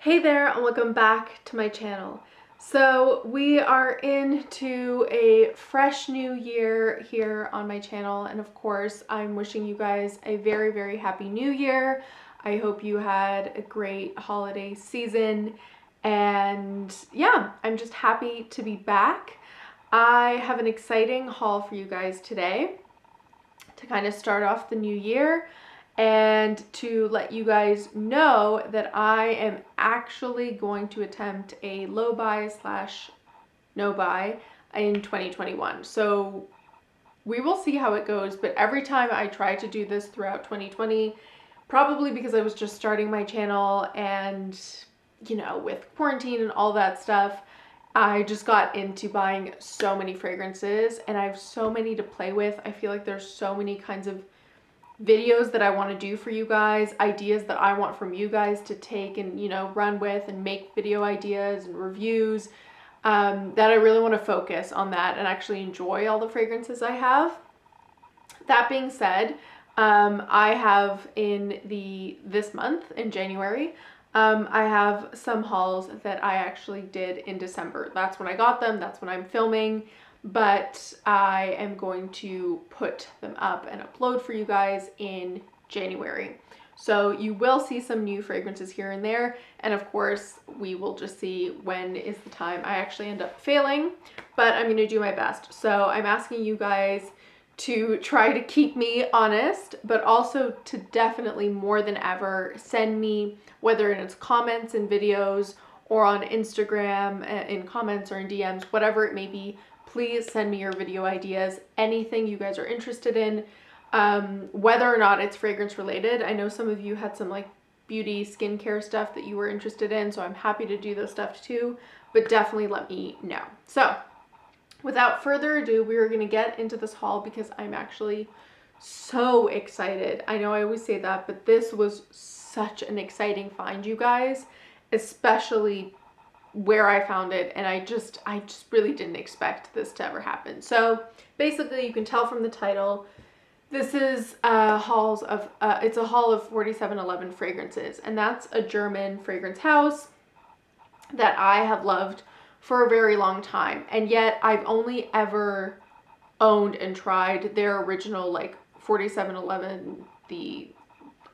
Hey there and welcome back to my channel. So we are into a fresh new year here on my channel, and of course I'm wishing you guys a very happy new year. I hope you had a great holiday season, and yeah, I'm just happy to be back. I have an exciting haul for you guys today to kind of start off the new year and to let you guys know that I am actually going to attempt a low buy slash no buy in 2021. So we will see how it goes, but every time I try to do this throughout 2020, probably because I was just starting my channel and, you know, with quarantine and all that stuff, I just got into buying so many fragrances and I have so many to play with. I feel like there's so many kinds of videos that I want to do for you guys, ideas that I want from you guys to take and, you know, run with and make video ideas and reviews, that I really want to focus on that and actually enjoy all the fragrances I have. That being said, I have this month in January, I have some hauls that I actually did in December. That's when I got them, that's when I'm filming, but I am going to put them up and upload for you guys in January. So you will see some new fragrances here and there, and of course we will just see when is the time I actually end up failing, but I'm going to do my best. So I'm asking you guys to try to keep me honest, but also to definitely more than ever send me, whether it's comments in videos or on Instagram in comments or in DMs, whatever it may be, please send me your video ideas, anything you guys are interested in, whether or not it's fragrance related. I know some of you had some like beauty skincare stuff that you were interested in, so I'm happy to do those stuff too, but definitely let me know. So without further ado, we are going to get into this haul because I'm actually so excited. I know I always say that, but this was such an exciting find, you guys, especially where I found it, and I just really didn't expect this to ever happen. So basically, you can tell from the title, this is it's a haul of 4711 fragrances, and that's a German fragrance house that I have loved for a very long time, and yet I've only ever owned and tried their original like 4711, the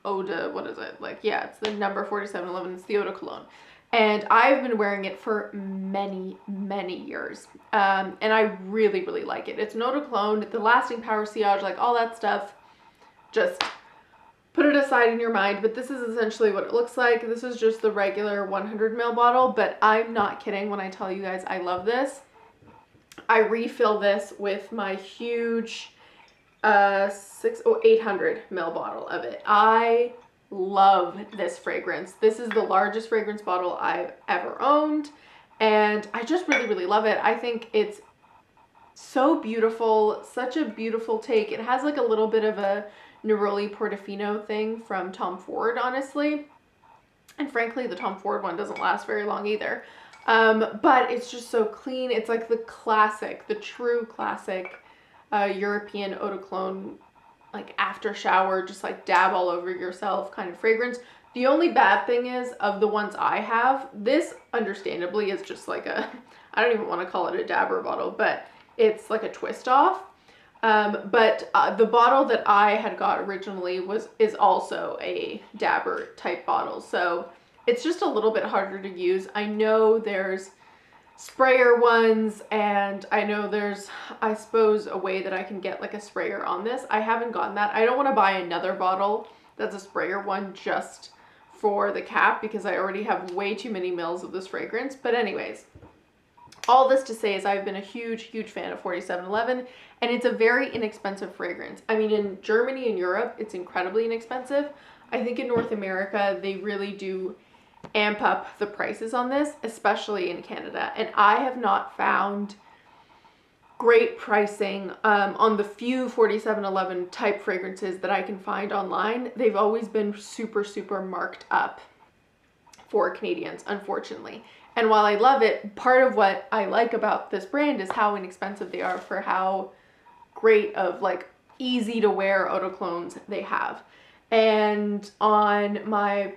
Eau de, what is it? Like, yeah, it's the number 4711, it's Theodo cologne. And I've been wearing it for many years. And I really like it. It's an eau de cologne, the lasting power, sillage, like all that stuff. Just put it aside in your mind. But this is essentially what it looks like. This is just the regular 100 ml bottle, but I'm not kidding when I tell you guys I love this. I refill this with my huge 800 ml bottle of it. I love this fragrance. This is the largest fragrance bottle I've ever owned, and I just really love it. I think it's so beautiful, such a beautiful take. It has like a little bit of a Neroli Portofino thing from Tom Ford, honestly, and frankly the Tom Ford one doesn't last very long either, but it's just so clean. It's like the classic, the true classic European eau de cologne, like after shower, just like dab all over yourself kind of fragrance. The only bad thing is, of the ones I have, this understandably is just like a, I don't even want to call it a dabber bottle, but it's like a twist off. But the bottle that I had got originally is also a dabber type bottle, so it's just a little bit harder to use. I know there's sprayer ones, and I know there's, I suppose, a way that I can get like a sprayer on this. I haven't gotten that. I don't want to buy another bottle that's a sprayer one just for the cap, because I already have way too many mils of this fragrance. But anyways, all this to say is I've been a huge fan of 4711, and it's a very inexpensive fragrance. I mean, in Germany and Europe, it's incredibly inexpensive. I think in North America, they really do amp up the prices on this, especially in Canada, and I have not found great pricing on the few 4711 type fragrances that I can find online. They've always been super marked up for Canadians, unfortunately. And while I love it, part of what I like about this brand is how inexpensive they are for how great of like easy to wear eau de colognes they have. And on my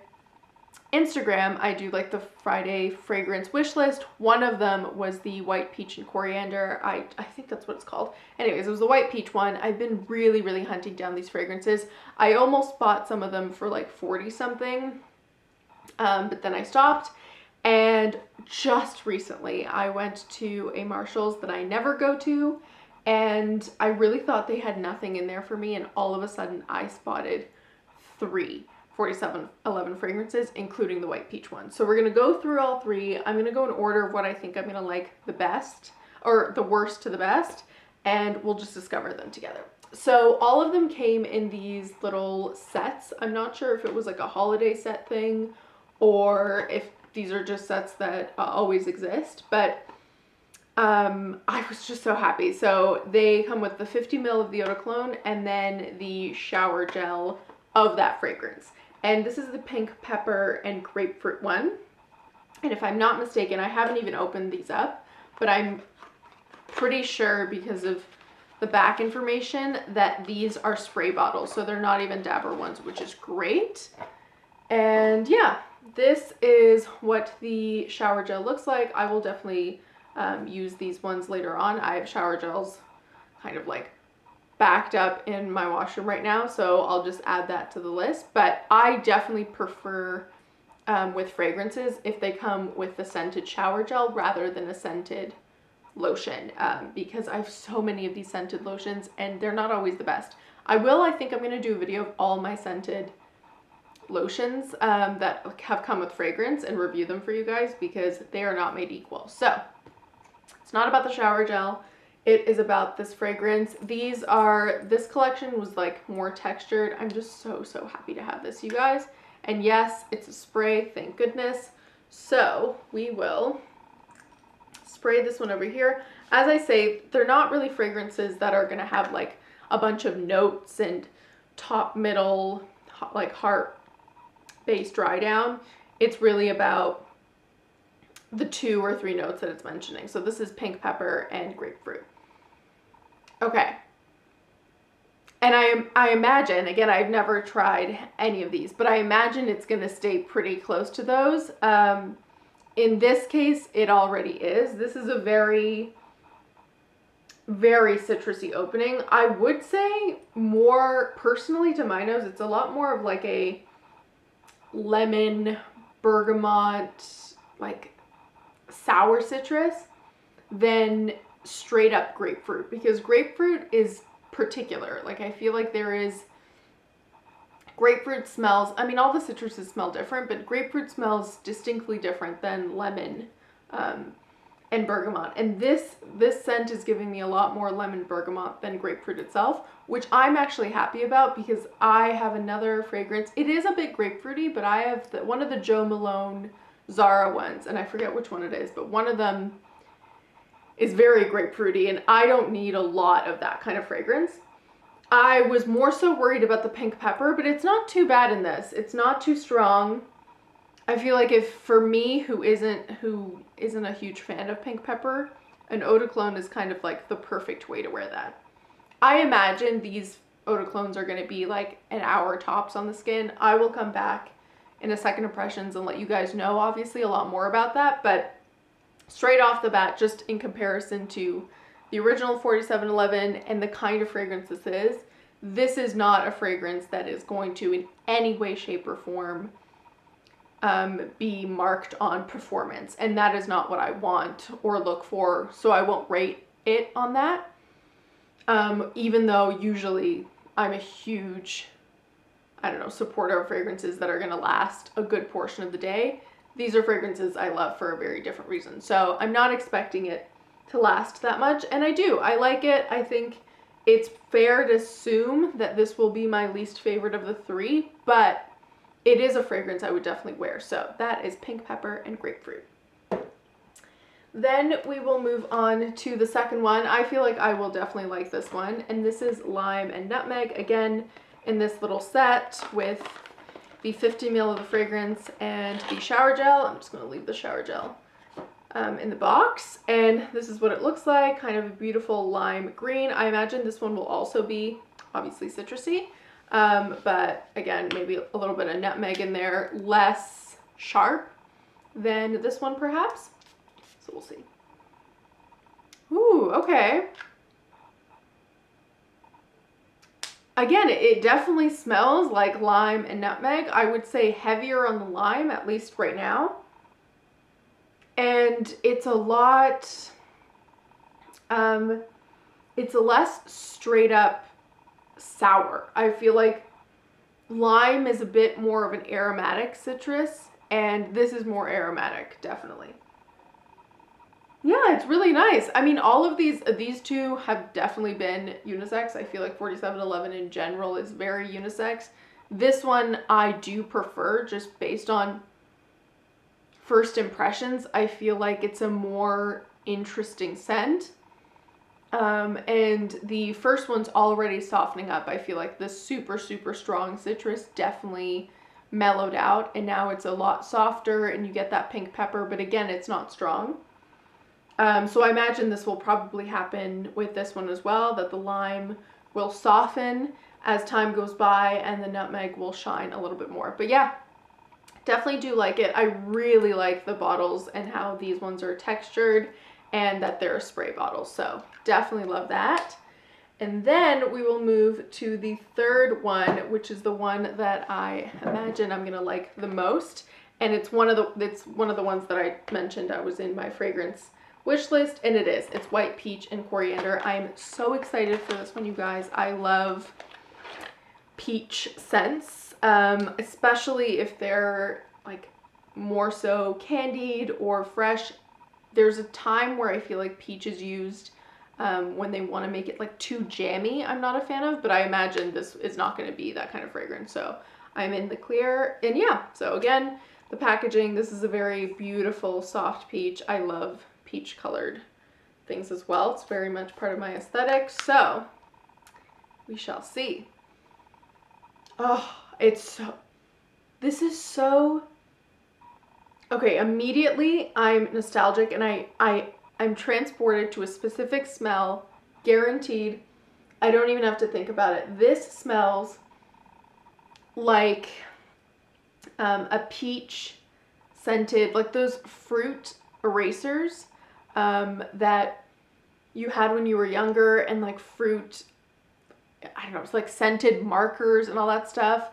Instagram, I do like the Friday fragrance wish list. One of them was the white peach and coriander. I think that's what it's called. Anyways, it was the white peach one. I've been really hunting down these fragrances. I almost bought some of them for like 40 something, but then I stopped. And just recently I went to a Marshall's that I never go to, and I really thought they had nothing in there for me, and all of a sudden I spotted 3 4711 fragrances, including the white peach one. So we're gonna go through all 3. I'm gonna go in order of what I think I'm gonna like the best, or the worst to the best, and we'll just discover them together. So all of them came in these little sets. I'm not sure if it was like a holiday set thing or if these are just sets that always exist, but I was just so happy. So they come with the 50 ml of the Eau de Cologne and then the shower gel of that fragrance. And this is the pink pepper and grapefruit one. And if I'm not mistaken, I haven't even opened these up, but I'm pretty sure because of the back information that these are spray bottles. So they're not even dabber ones, which is great. And yeah, this is what the shower gel looks like. I will definitely use these ones later on. I have shower gels kind of like backed up in my washroom right now, so I'll just add that to the list. But I definitely prefer with fragrances if they come with the scented shower gel rather than a scented lotion, because I have so many of these scented lotions and they're not always the best. I think I'm going to do a video of all my scented lotions that have come with fragrance and review them for you guys, because they are not made equal. So it's not about the shower gel. It is about this fragrance. This collection was like more textured. I'm just so happy to have this, you guys. And yes, it's a spray, thank goodness. So we will spray this one over here. As I say, they're not really fragrances that are gonna have like a bunch of notes and top, middle, like heart base dry down. It's really about the 2 or 3 notes that it's mentioning. So this is pink pepper and grapefruit. Okay. And I imagine, again, I've never tried any of these, but I imagine it's going to stay pretty close to those. In this case, it already is. This is a very citrusy opening. I would say more personally to my nose, it's a lot more of like a lemon, bergamot, like sour citrus than straight up grapefruit, because grapefruit is particular. Like I feel like grapefruit smells, I mean all the citruses smell different, but grapefruit smells distinctly different than lemon and bergamot. And this scent is giving me a lot more lemon bergamot than grapefruit itself, which I'm actually happy about, because I have another fragrance. It is a bit grapefruity, but I have one of the Jo Malone Zara ones, and I forget which one it is, but one of them is very grapefruity, and I don't need a lot of that kind of fragrance. I was more so worried about the pink pepper, but it's not too bad in this. It's not too strong. I feel like if for me, who isn't a huge fan of pink pepper, an eau de cologne is kind of like the perfect way to wear that. I imagine these eau de colognes are going to be like an hour tops on the skin. I will come back in a second impressions and let you guys know obviously a lot more about that, but straight off the bat, just in comparison to the original 4711 and the kind of fragrance this is not a fragrance that is going to in any way, shape, or form be marked on performance, and that is not what I want or look for, so I won't rate it on that. Even though usually I'm a huge, I don't know, supporter of fragrances that are going to last a good portion of the day. These are fragrances I love for a very different reason. So I'm not expecting it to last that much. And I like it. I think it's fair to assume that this will be my least favorite of the 3, but it is a fragrance I would definitely wear. So that is pink pepper and grapefruit. Then we will move on to the second one. I feel like I will definitely like this one. And this is lime and nutmeg. Again, in this little set with the 50 ml of the fragrance and the shower gel. I'm just going to leave the shower gel in the box, and this is what it looks like, kind of a beautiful lime green. I imagine this one will also be obviously citrusy, but again, maybe a little bit of nutmeg in there, less sharp than this one perhaps. So we'll see. Ooh, okay. Again, it definitely smells like lime and nutmeg. I would say heavier on the lime, at least right now. And it's a lot, it's a less straight up sour. I feel like lime is a bit more of an aromatic citrus, and this is more aromatic, definitely. Yeah, it's really nice. I mean, all of these two have definitely been unisex. I feel like 4711 in general is very unisex. This one I do prefer just based on first impressions. I feel like it's a more interesting scent. And the first one's already softening up. I feel like the super, super strong citrus definitely mellowed out, and now it's a lot softer and you get that pink pepper, but again, it's not strong. So I imagine this will probably happen with this one as well, that the lime will soften as time goes by and the nutmeg will shine a little bit more. But yeah, definitely do like it. I really like the bottles and how these ones are textured and that they're spray bottles. So definitely love that. And then we will move to the third one, which is the one that I imagine I'm gonna like the most. And it's one of the ones that I mentioned I was in my fragrance wish list, and it is. It's white peach and coriander. I'm so excited for this one, you guys. I love peach scents, especially if they're like more so candied or fresh. There's a time where I feel like peach is used when they want to make it like too jammy. I'm not a fan of, but I imagine this is not going to be that kind of fragrance. So I'm in the clear. And yeah, so again, the packaging, this is a very beautiful soft peach. I love peach colored things as well. It's very much part of my aesthetic. So we shall see. Oh, this is so, okay, immediately I'm nostalgic and I'm transported to a specific smell, guaranteed. I don't even have to think about it. This smells like a peach scented, like those fruit erasers that you had when you were younger, and like fruit, I don't know, it's like scented markers and all that stuff.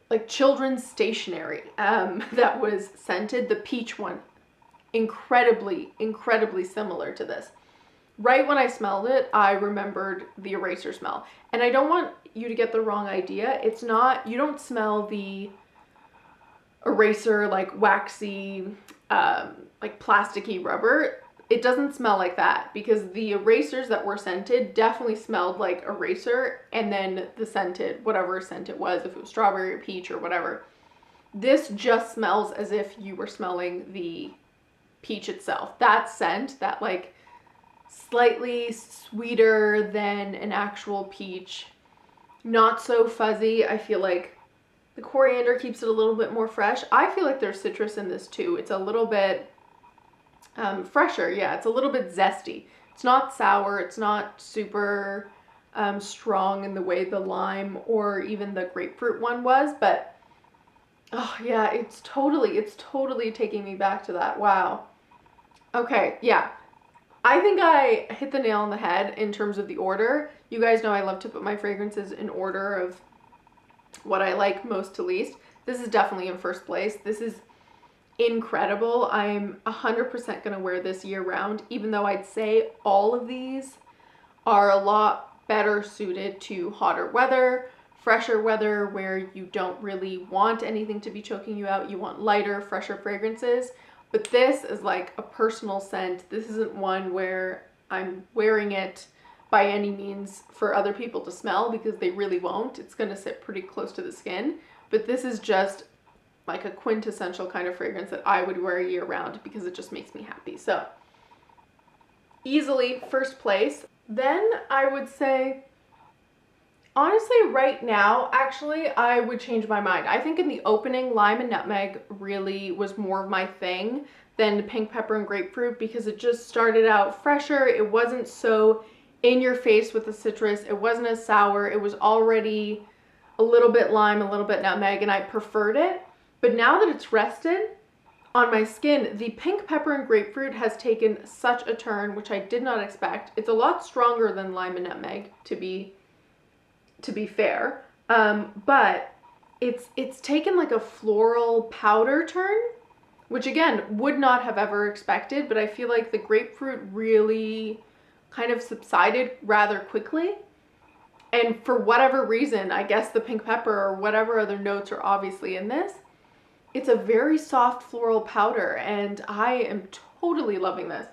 Like children's stationery that was scented. The peach one, incredibly similar to this. Right when I smelled it, I remembered the eraser smell. And I don't want you to get the wrong idea. It's not, you don't smell the eraser like waxy, like plasticky rubber. It doesn't smell like that, because the erasers that were scented definitely smelled like eraser, and then the scented, whatever scent it was, if it was strawberry or peach or whatever, this just smells as if you were smelling the peach itself. That scent, that like slightly sweeter than an actual peach, not so fuzzy. I feel like the coriander keeps it a little bit more fresh. I feel like there's citrus in this too. It's a little bit fresher. Yeah, it's a little bit zesty. It's not sour. It's not super strong in the way the lime or even the grapefruit one was, but oh yeah, it's totally taking me back to that. Wow. Okay, yeah. I think I hit the nail on the head in terms of the order. You guys know I love to put my fragrances in order of what I like most to least. This is definitely in first place. This is incredible. I'm 100% gonna wear this year round, even though I'd say all of these are a lot better suited to hotter weather, fresher weather, where you don't really want anything to be choking you out. You want lighter, fresher fragrances. But this is like a personal scent. This isn't one where I'm wearing it by any means for other people to smell, because they really won't. It's gonna sit pretty close to the skin. But this is just like a quintessential kind of fragrance that I would wear year round, because it just makes me happy. So easily first place. Then I would say, honestly, right now, actually, I would change my mind. I think in the opening, lime and nutmeg really was more of my thing than pink pepper and grapefruit, because it just started out fresher. It wasn't so in your face with the citrus. It wasn't as sour. It was already a little bit lime, a little bit nutmeg, and I preferred it. But now that it's rested on my skin, the pink pepper and grapefruit has taken such a turn, which I did not expect. It's a lot stronger than lime and nutmeg, to be fair. But it's taken like a floral powder turn, which again, would not have ever expected, but I feel like the grapefruit really kind of subsided rather quickly. And for whatever reason, I guess the pink pepper or whatever other notes are obviously in this, it's a very soft floral powder, and I am totally loving this.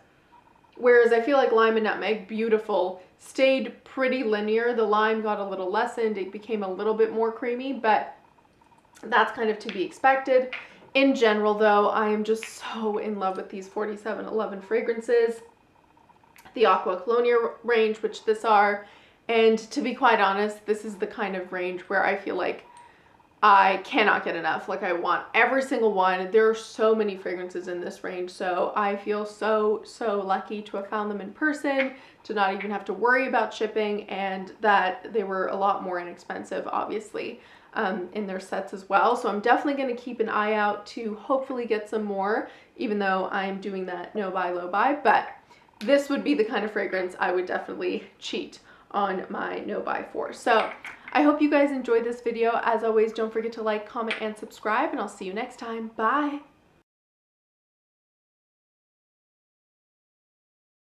Whereas I feel like lime and nutmeg, beautiful, stayed pretty linear. The lime got a little lessened. It became a little bit more creamy, but that's kind of to be expected. In general, though, I am just so in love with these 4711 fragrances. The Aqua Colonia range, which this are, and to be quite honest, this is the kind of range where I feel like I cannot get enough. Like, I want every single one. There are so many fragrances in this range, so I feel so lucky to have found them in person, to not even have to worry about shipping, and that they were a lot more inexpensive, obviously, in their sets as well. So I'm definitely going to keep an eye out to hopefully get some more, even though I'm doing that no buy, low buy. But this would be the kind of fragrance I would definitely cheat on my no buy for. So I hope you guys enjoyed this video. As always, don't forget to like, comment, and subscribe, and I'll see you next time. Bye!